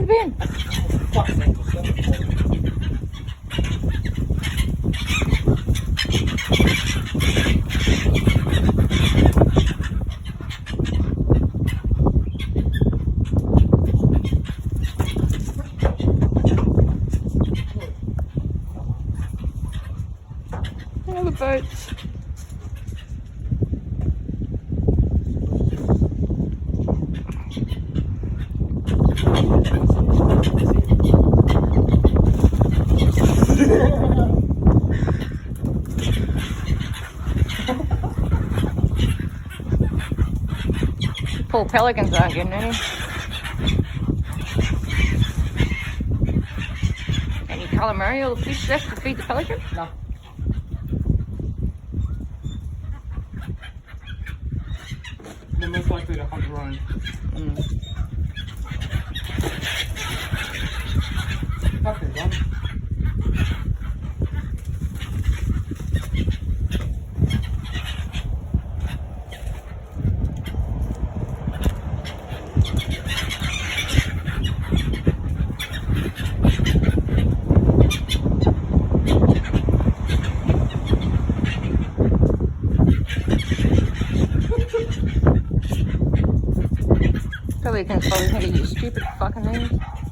in the bin. All the boats. Poor pelicans aren't getting any. Any calamari or fish left to feed the pelican? No. They're most likely to hunt around. Okay, done. Pelicans probably think of you stupid fucking things.